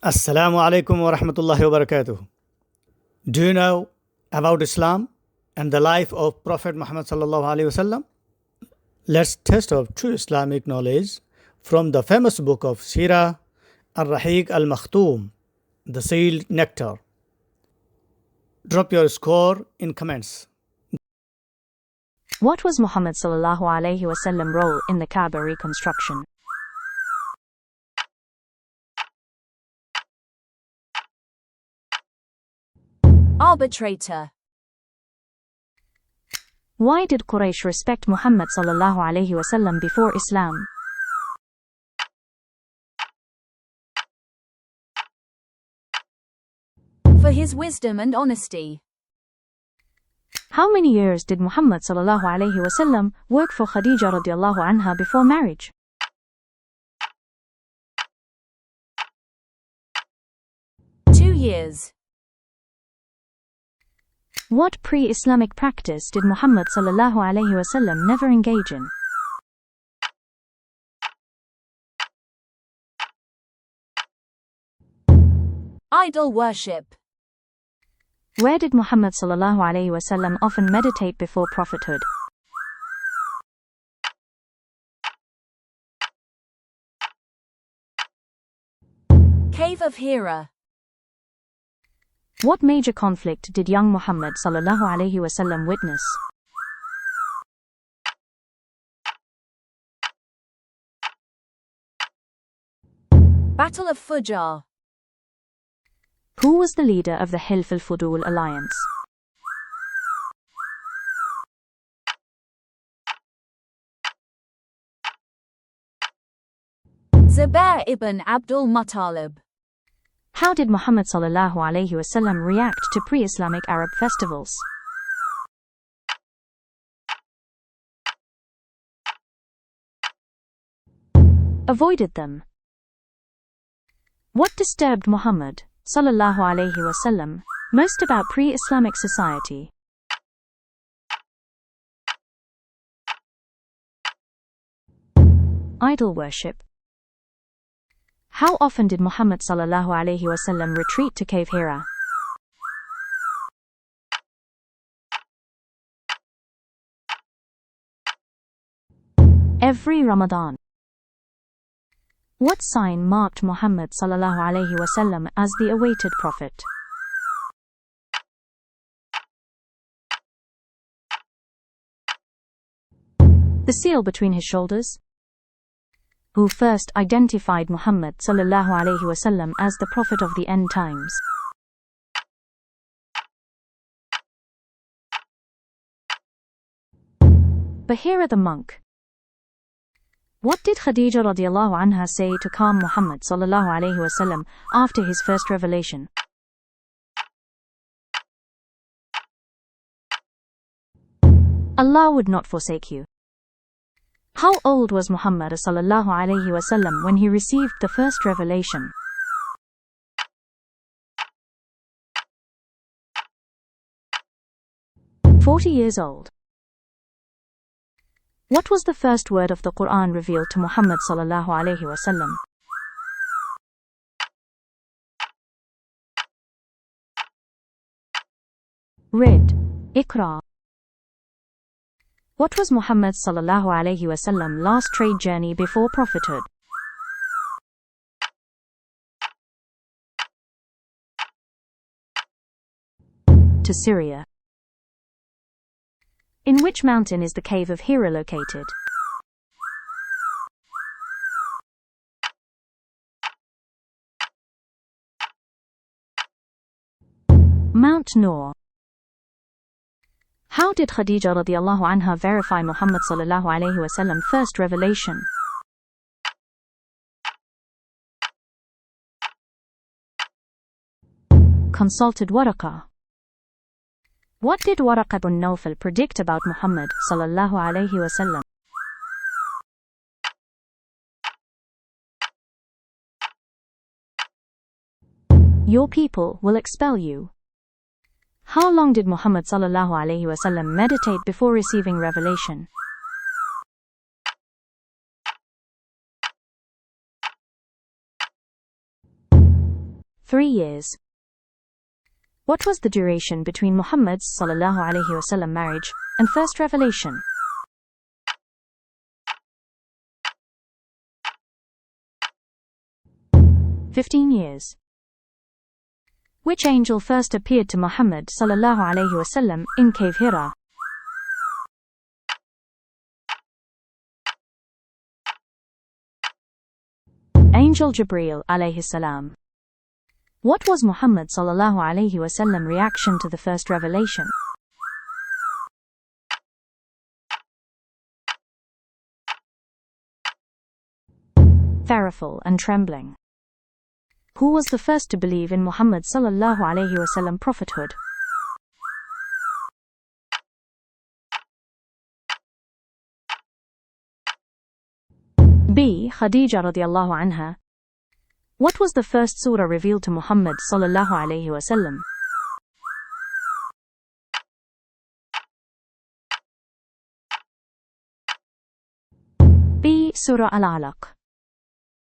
Assalamu alaikum wa rahmatullahi wa barakatuh. Do you know about Islam and the life of Prophet Muhammad sallallahu alaihi wasallam? Let's test our true Islamic knowledge from the famous book of Seerah, Al-Raheeq Al-Makhtoom, the Sealed Nectar. Drop your score in comments. What was Muhammad sallallahu alaihi wasallam role in the Kaaba reconstruction? Arbitrator. Why did Quraysh respect Muhammad sallallahu alaihi wasallam before Islam? For his wisdom and honesty. How many years did Muhammad sallallahu alaihi wasallam work for Khadija radiallahu anha before marriage? Two years. What pre-Islamic practice did Muhammad sallallahu alaihi wasallam never engage in? Idol worship. Where did Muhammad sallallahu alaihi wasallam often meditate before prophethood? Cave of Hira. What major conflict did young Muhammad sallallahu alaihi wasallam witness? Battle of Fujar. Who was the leader of the Hilf al-Fudul alliance? Zubair ibn Abdul Muttalib. How did Muhammad sallallahu alaihi wasallam react to pre-Islamic Arab festivals? Avoided them. What disturbed Muhammad sallallahu alaihi wasallam most about pre-Islamic society? Idol worship. How often did Muhammad sallallahu alaihi wasallam retreat to Cave Hira? Every Ramadan. What sign marked Muhammad sallallahu alaihi wasallam as the awaited prophet? The seal between his shoulders. Who first identified Muhammad sallallahu alaihi wasallam as the prophet of the end times? Bahira the monk. What did Khadija radiallahu anha say to calm Muhammad sallallahu alaihi wasallam after his first revelation? Allah would not forsake you. How old was Muhammad sallallahu alaihi wasallam when he received the first revelation? 40 years old. What was the first word of the Quran revealed to Muhammad sallallahu alaihi wasallam? Read. Iqra. What was Muhammad sallallahu alaihi wasallam last trade journey before prophethood? To Syria. In which mountain is the Cave of Hira located? Mount Nur. How did Khadija radiallahu anha verify Muhammad sallallahu alaihi wasallam first revelation? Consulted Waraqah. What did Waraqah ibn Nawfal predict about Muhammad sallallahu alaihi wasallam? Your people will expel you. How long did Muhammad sallallahu alaihi wasallam meditate before receiving revelation? 3 years. What was the duration between Muhammad's sallallahu alaihi wasallam marriage and first revelation? "15 years. Which angel first appeared to Muhammad sallallahu alaihi wasallam in cave Hira? Angel Jibreel alayhi salam. What was Muhammad sallallahu alaihi wasallam reaction to the first revelation? Fearful and trembling. Who was the first to believe in Muhammad sallallahu alaihi wasallam prophethood? B. Khadija radiallahu anha. What was the first surah revealed to Muhammad sallallahu alaihi wasallam? B. Surah Al-Alaq.